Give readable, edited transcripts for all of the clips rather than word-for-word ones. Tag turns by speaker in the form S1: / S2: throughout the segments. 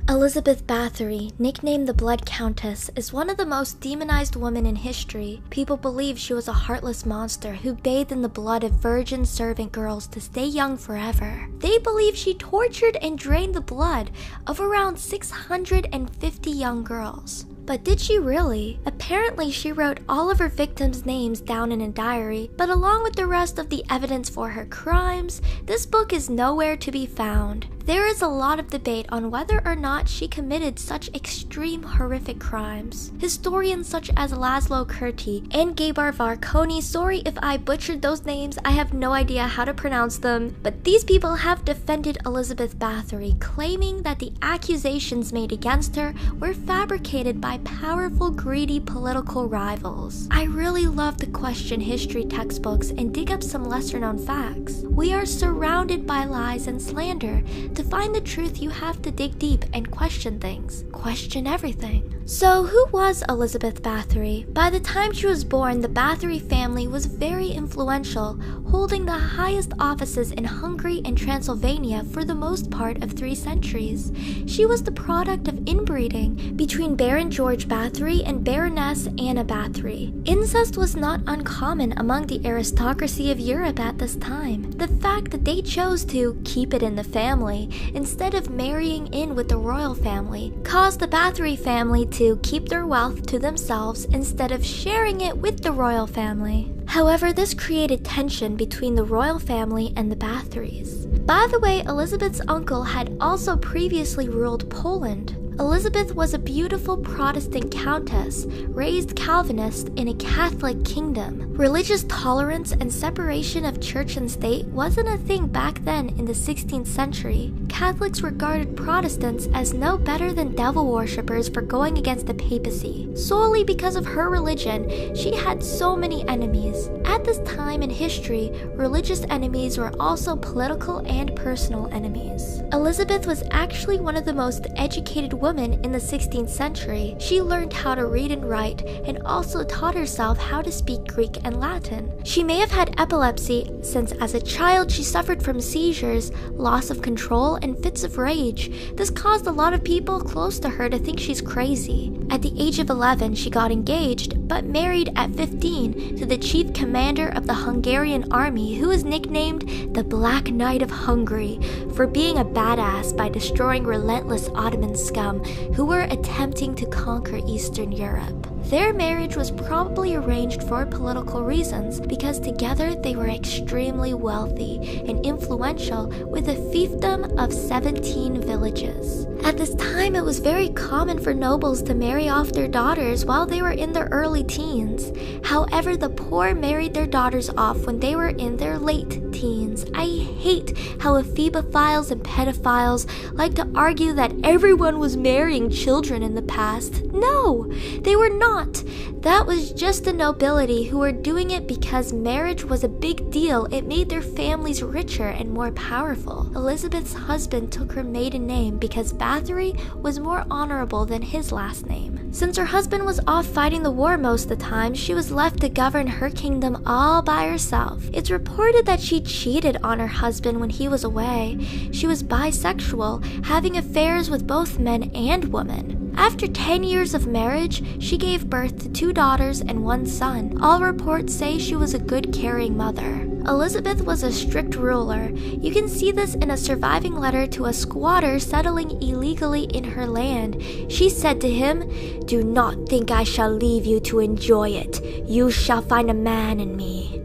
S1: Elizabeth Bathory, nicknamed the Blood Countess, is one of the most demonized women in history. People believe she was a heartless monster who bathed in the blood of virgin servant girls to stay young forever. They believe she tortured and drained the blood of around 650 young girls. But did she really? Apparently, she wrote all of her victims' names down in a diary, but along with the rest of the evidence for her crimes, this book is nowhere to be found. There is a lot of debate on whether or not she committed such extreme horrific crimes. Historians such as Laszlo Kurti and Gabar Varkoni, sorry if I butchered those names, I have no idea how to pronounce them, but these people have defended Elizabeth Bathory, claiming that the accusations made against her were fabricated by powerful, greedy political rivals. I really love to question history textbooks and dig up some lesser-known facts. We are surrounded by lies and slander. To find the truth, you have to dig deep and question things. Question everything. So, who was Elizabeth Bathory? By the time she was born, the Bathory family was very influential, holding the highest offices in Hungary and Transylvania for the most part of 3 centuries. She was the product of inbreeding between Baron George Bathory and Baroness Anna Bathory. Incest was not uncommon among the aristocracy of Europe at this time. The fact that they chose to keep it in the family instead of marrying in with the royal family caused the Bathory family to keep their wealth to themselves instead of sharing it with the royal family. However, this created tension between the royal family and the Bathorys. By the way, Elizabeth's uncle had also previously ruled Poland. Elizabeth was a beautiful Protestant countess, raised Calvinist in a Catholic kingdom. Religious tolerance and separation of church and state wasn't a thing back then in the 16th century. Catholics regarded Protestants as no better than devil worshippers for going against the papacy. Solely because of her religion, she had so many enemies. At this time in history, religious enemies were also political and personal enemies. Elizabeth was actually one of the most educated women in the 16th century. She learned how to read and write and also taught herself how to speak Greek and Latin. She may have had epilepsy since as a child she suffered from seizures, loss of control, and fits of rage. This caused a lot of people close to her to think she's crazy. At the age of 11, she got engaged, but married at 15 to the chief commander of the Hungarian army, who was nicknamed the Black Knight of Hungary for being a badass by destroying relentless Ottoman scum who were attempting to conquer Eastern Europe. Their marriage was probably arranged for political reasons because together they were extremely wealthy and influential with a fiefdom of 17 villages. At this time, it was very common for nobles to marry off their daughters while they were in their early teens. However, the poor married their daughters off when they were in their late teens. I hate how ephebophiles and pedophiles like to argue that everyone was marrying children in the past. No, they were not. That was just the nobility who were doing it because marriage was a big deal. It made their families richer and more powerful. Elizabeth's husband took her maiden name because Bathory was more honorable than his last name. Since her husband was off fighting the war most of the time, she was left to govern her kingdom all by herself. It's reported that she cheated on her husband when he was away. She was bisexual, having affairs with both men and women. After 10 years of marriage, she gave birth to 2 daughters and 1 son. All reports say she was a good caring mother. Elizabeth was a strict ruler. You can see this in a surviving letter to a squatter settling illegally in her land. She said to him, "Do not think I shall leave you to enjoy it. You shall find a man in me."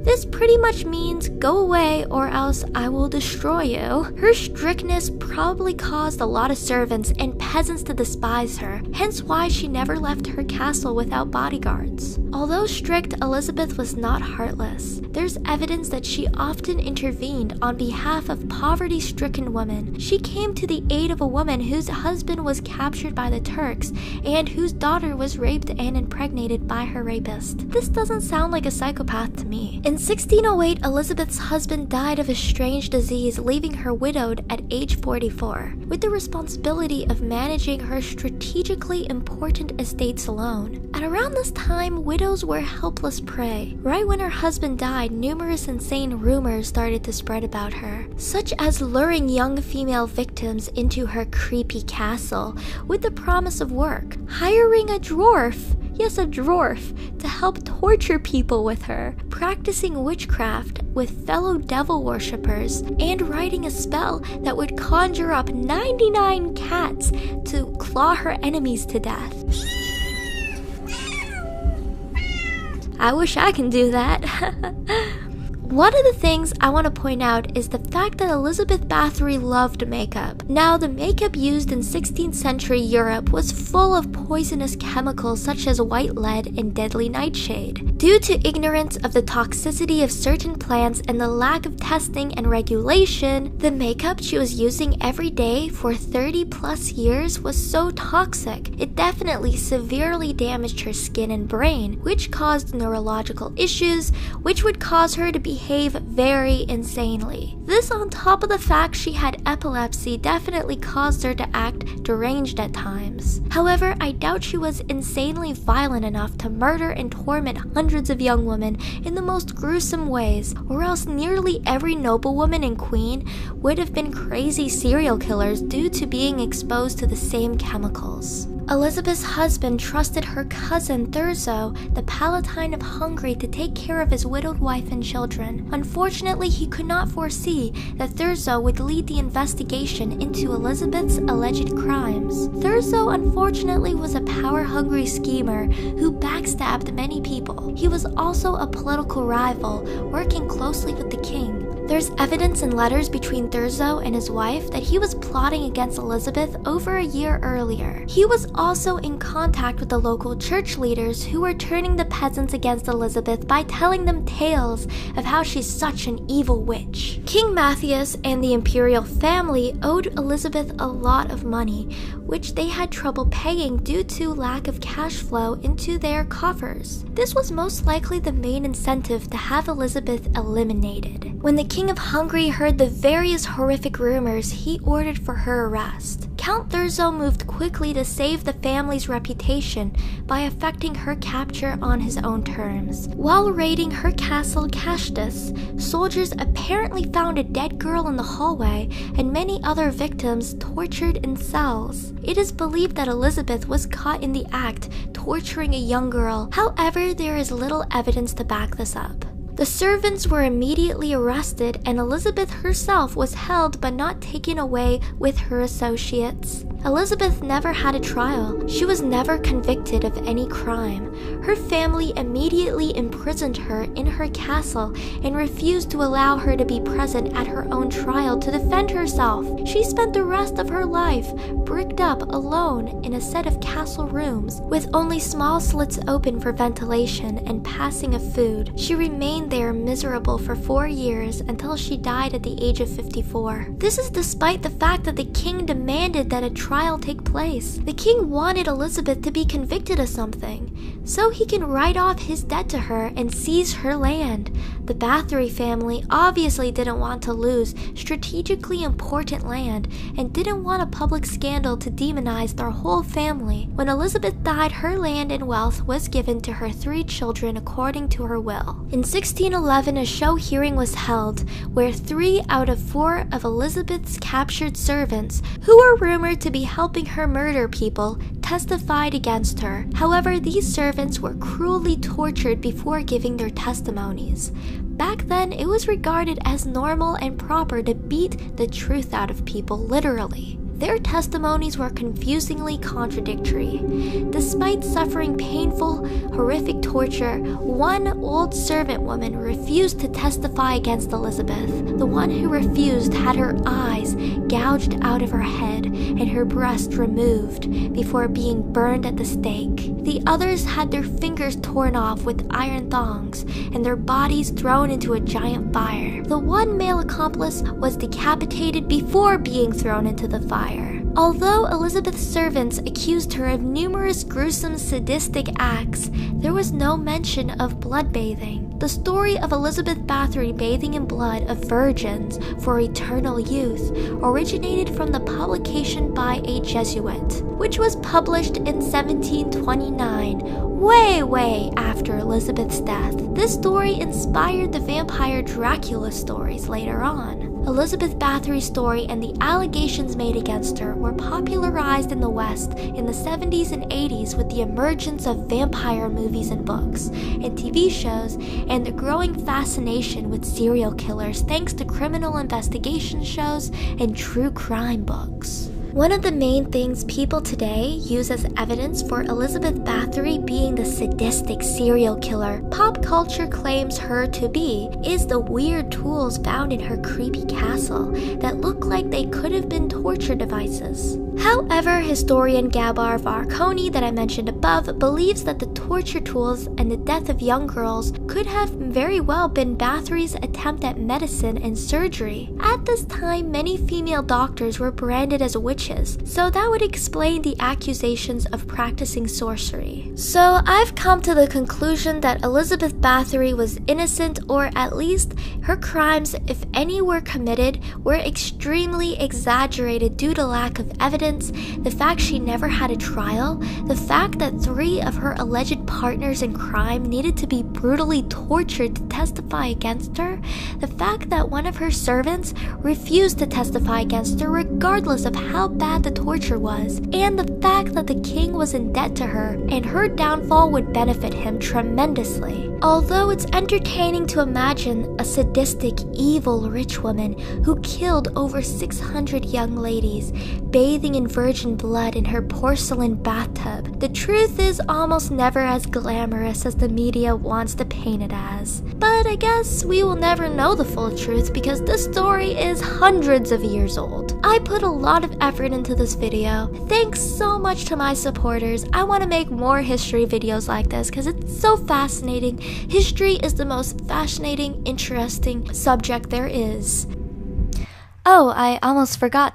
S1: This pretty much means go away or else I will destroy you. Her strictness probably caused a lot of servants and peasants to despise her, hence why she never left her castle without bodyguards. Although strict, Elizabeth was not heartless. There's evidence that she often intervened on behalf of poverty-stricken women. She came to the aid of a woman whose husband was captured by the Turks and whose daughter was raped and impregnated by her rapist. This doesn't sound like a psychopath to me. In 1608, Elizabeth's husband died of a strange disease, leaving her widowed at age 44, with the responsibility of managing her strategically important estates alone. At around this time, widows were helpless prey. Right when her husband died, numerous insane rumors started to spread about her, such as luring young female victims into her creepy castle with the promise of work, hiring a dwarf, yes, a dwarf, to help torture people with her, practicing witchcraft with fellow devil worshippers, and writing a spell that would conjure up 99 cats to claw her enemies to death. I wish I can do that. One of the things I want to point out is the fact that Elizabeth Bathory loved makeup. Now, the makeup used in 16th century Europe was full of poisonous chemicals such as white lead and deadly nightshade. Due to ignorance of the toxicity of certain plants and the lack of testing and regulation, the makeup she was using every day for 30 plus years was so toxic. It definitely severely damaged her skin and brain, which caused neurological issues, which would cause her to behave very insanely. This, on top of the fact she had epilepsy, definitely caused her to act deranged at times. However, I doubt she was insanely violent enough to murder and torment hundreds of young women in the most gruesome ways, or else nearly every noblewoman and queen would have been crazy serial killers due to being exposed to the same chemicals. Elizabeth's husband trusted her cousin Thurzo, the Palatine of Hungary, to take care of his widowed wife and children. Unfortunately, he could not foresee that Thurzo would lead the investigation into Elizabeth's alleged crimes. Thurzo, unfortunately, was a power-hungry schemer who backstabbed many people. He was also a political rival, working closely with the king. There's evidence in letters between Thurzo and his wife that he was plotting against Elizabeth over a year earlier. He was also in contact with the local church leaders who were turning the peasants against Elizabeth by telling them tales of how she's such an evil witch. King Matthias and the imperial family owed Elizabeth a lot of money, which they had trouble paying due to lack of cash flow into their coffers. This was most likely the main incentive to have Elizabeth eliminated. When the King of Hungary heard the various horrific rumors, he ordered for her arrest. Count Thurzo moved quickly to save the family's reputation by effecting her capture on his own terms. While raiding her castle Cashtas, soldiers apparently found a dead girl in the hallway and many other victims tortured in cells. It is believed that Elizabeth was caught in the act torturing a young girl. However, there is little evidence to back this up. The servants were immediately arrested, and Elizabeth herself was held but not taken away with her associates. Elizabeth never had a trial. She was never convicted of any crime. Her family immediately imprisoned her in her castle and refused to allow her to be present at her own trial to defend herself. She spent the rest of her life bricked up alone in a set of castle rooms with only small slits open for ventilation and passing of food. She remained there miserable for 4 years until she died at the age of 54. This is despite the fact that the king demanded that a trial take place. The king wanted Elizabeth to be convicted of something, so he can write off his debt to her and seize her land. The Bathory family obviously didn't want to lose strategically important land and didn't want a public scandal to demonize their whole family. When Elizabeth died, her land and wealth was given to her 3 children according to her will. In 1611, a show hearing was held where 3 out of 4 of Elizabeth's captured servants, who were rumored to be helping her murder people, testified against her. However, these servants were cruelly tortured before giving their testimonies. Back then, it was regarded as normal and proper to beat the truth out of people, literally. Their testimonies were confusingly contradictory. Despite suffering painful, horrific torture, one old servant woman refused to testify against Elizabeth. The one who refused had her eyes gouged out of her head and her breast removed before being burned at the stake. The others had their fingers torn off with iron thongs and their bodies thrown into a giant fire. The one male accomplice was decapitated before being thrown into the fire. Although Elizabeth's servants accused her of numerous gruesome sadistic acts, there was no mention of blood bathing. The story of Elizabeth Bathory bathing in blood of virgins for eternal youth originated from the publication by a Jesuit, which was published in 1729, way after Elizabeth's death. This story inspired the vampire Dracula stories later on. Elizabeth Bathory's story and the allegations made against her were popularized in the West in the 70s and 80s with the emergence of vampire movies and books and TV shows, and the growing fascination with serial killers thanks to criminal investigation shows and true crime books. One of the main things people today use as evidence for Elizabeth Bathory being the sadistic serial killer pop culture claims her to be is the weird tools found in her creepy castle that look like they could have been torture devices. However, historian Gabar Varconi that I mentioned above believes that the torture tools and the death of young girls could have very well been Bathory's attempt at medicine and surgery. At this time, many female doctors were branded as witches, so that would explain the accusations of practicing sorcery. So I've come to the conclusion that Elizabeth Bathory was innocent, or at least her crimes, if any were committed, were extremely exaggerated due to lack of evidence, the fact she never had a trial, the fact that 3 of her alleged partners in crime needed to be brutally tortured to testify against her, the fact that one of her servants refused to testify against her regardless of how bad the torture was, and the fact that the king was in debt to her and her downfall would benefit him tremendously. Although it's entertaining to imagine a sadistic, evil rich woman who killed over 600 young ladies, bathing in virgin blood in her porcelain bathtub, the truth is almost never as glamorous as the media wants to paint it as. But I guess we will never know the full truth because this story is hundreds of years old. I put a lot of effort into this video. Thanks so much to my supporters. I want to make more history videos like this because it's so fascinating. History is the most fascinating, interesting subject there is. Oh, I almost forgot